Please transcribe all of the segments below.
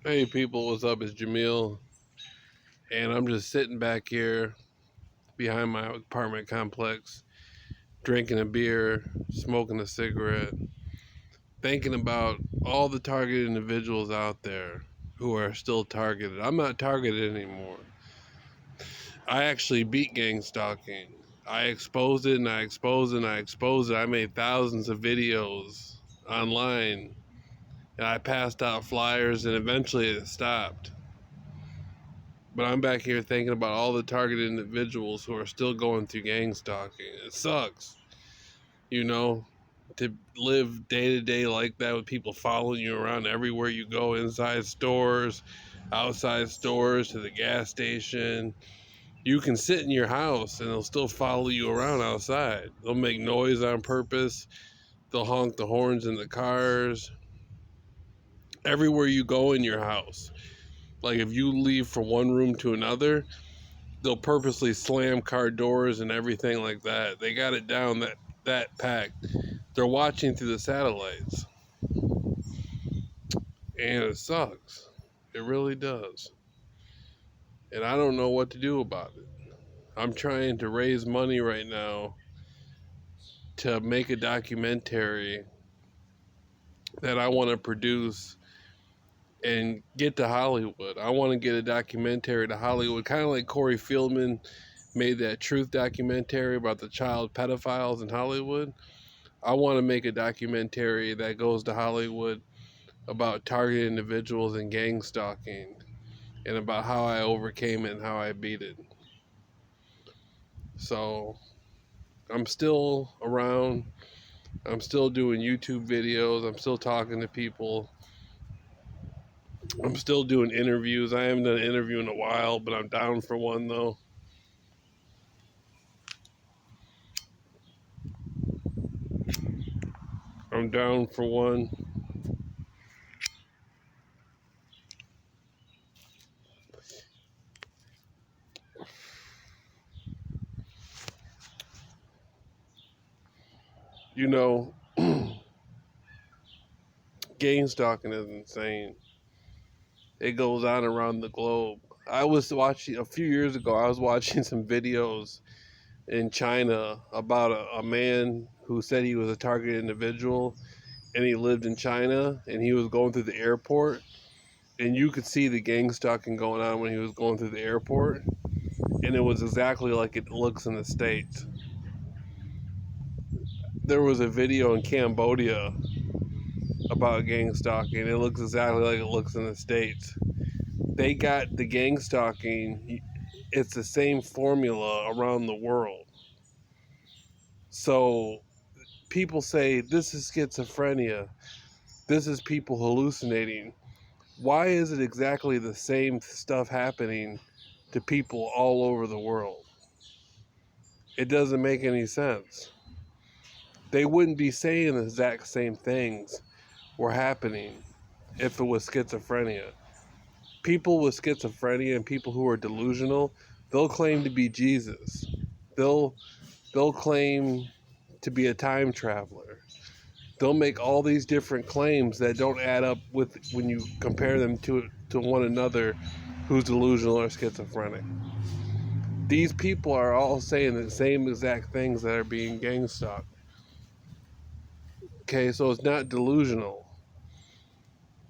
Hey people, what's up? It's Jameel, and I'm just sitting back here behind my apartment complex, drinking a beer, smoking a cigarette, thinking about all the targeted individuals out there who are still targeted. I'm not targeted anymore. I actually beat gang stalking. I exposed it and I exposed it and I exposed it. I made thousands of videos online and I passed out flyers and eventually it stopped. But I'm back here thinking about all the targeted individuals who are still going through gang stalking. It sucks, you know, to live day to day like that with people following you around everywhere you go, inside stores, outside stores, to the gas station. You can sit in your house and they'll still follow you around outside. They'll make noise on purpose. They'll honk the horns in the cars. Everywhere you go in your house. Like if you leave from one room to another, they'll purposely slam car doors and everything like that. They got it down that packed. They're watching through the satellites, and it sucks. It really does. And I don't know what to do about it. I'm trying to raise money right now to make a documentary that I want to produce and get to Hollywood. I want to get a documentary to Hollywood, kind of like Corey Feldman made that Truth documentary about the child pedophiles in Hollywood. I want to make a documentary that goes to Hollywood about targeted individuals and gang stalking and about how I overcame it and how I beat it. So I'm still around. I'm still doing YouTube videos. I'm still talking to people. I'm still doing interviews. I haven't done an interview in a while, but I'm down for one though. I'm down for one. You know, gang stalking is insane. It goes on around the globe. I was watching a few years ago. I was watching some videos in China about a man who said he was a targeted individual and he lived in China and he was going through the airport and you could see the gang stalking going on when he was going through the airport and it was exactly like it looks in the States. There was a video in Cambodia about gang stalking. It looks exactly like it looks in the States. They got the gang stalking. It's the same formula around the world. So people say this is schizophrenia. This is people hallucinating. Why is it exactly the same stuff happening to people all over the world? It doesn't make any sense. They wouldn't be saying the exact same things were happening if it was schizophrenia. People with schizophrenia and people who are delusional, they'll claim to be Jesus. They'll they'll claim to be a time traveler. They'll make all these different claims that don't add up with when you compare them to one another who's delusional or schizophrenic. These people are all saying the same exact things that are being gang stalked. Okay, so it's not delusional.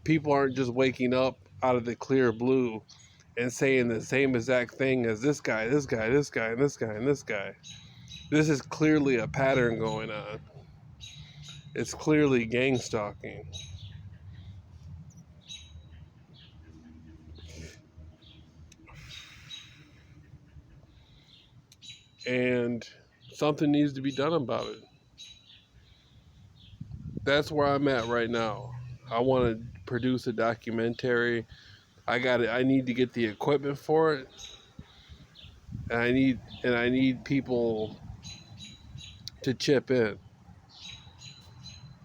People aren't just waking up out of the clear blue and saying the same exact thing as this guy, this guy, this guy, and this guy, and this guy. This is clearly a pattern going on. It's clearly gang stalking. And something needs to be done about it. That's where I'm at right now. I want to produce a documentary. I need to get the equipment for it. And I need people to chip in.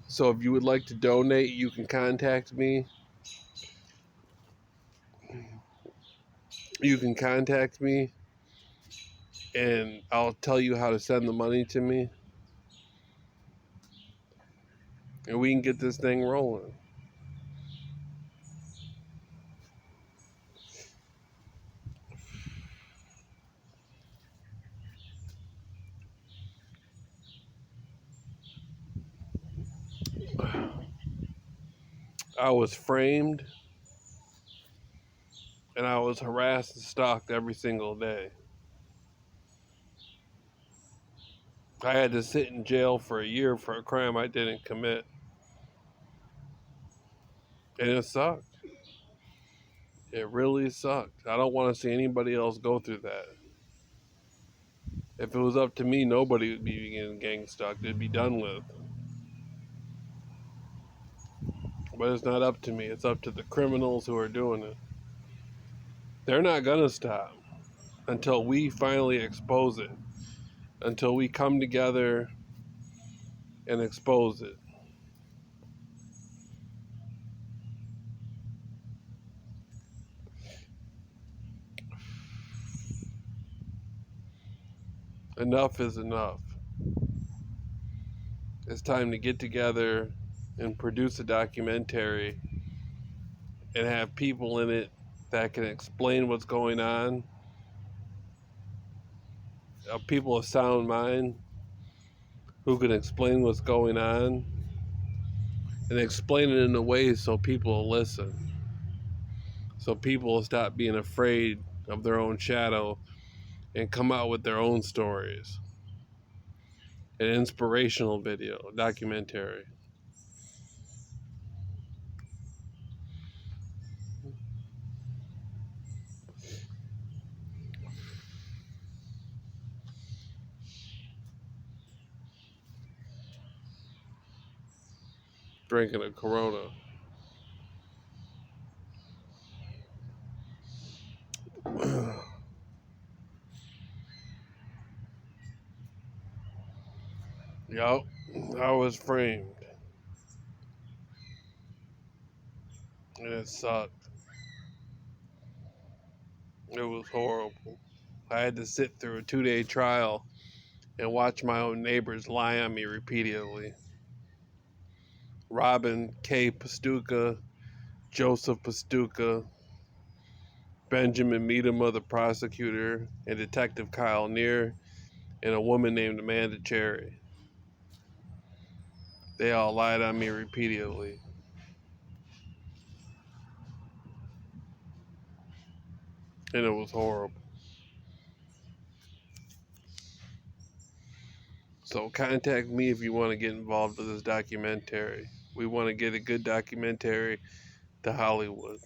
So if you would like to donate, you can contact me. You can contact me and I'll tell you how to send the money to me. And we can get this thing rolling. I was framed and I was harassed and stalked every single day. I had to sit in jail for a year for a crime I didn't commit. And it sucked. It really sucked. I don't want to see anybody else go through that. If it was up to me, nobody would be getting gang stalked. It'd be done with. But it's not up to me. It's up to the criminals who are doing it. They're not going to stop until we finally expose it. Until we come together and expose it. Enough is enough. It's time to get together and produce a documentary and have people in it that can explain what's going on. People of sound mind who can explain what's going on and explain it in a way so people will listen. So people will stop being afraid of their own shadow and come out with their own stories. An inspirational video, documentary. Drinking a Corona. Yup, I was framed. And it sucked. It was horrible. I had to sit through a 2-day trial and watch my own neighbors lie on me repeatedly. Robin K. Pastuca, Joseph Pastuca, Benjamin Medema, the prosecutor, and Detective Kyle Neer, and a woman named Amanda Cherry. They all lied on me repeatedly. And it was horrible. So contact me if you want to get involved with this documentary. We want to get a good documentary to Hollywood.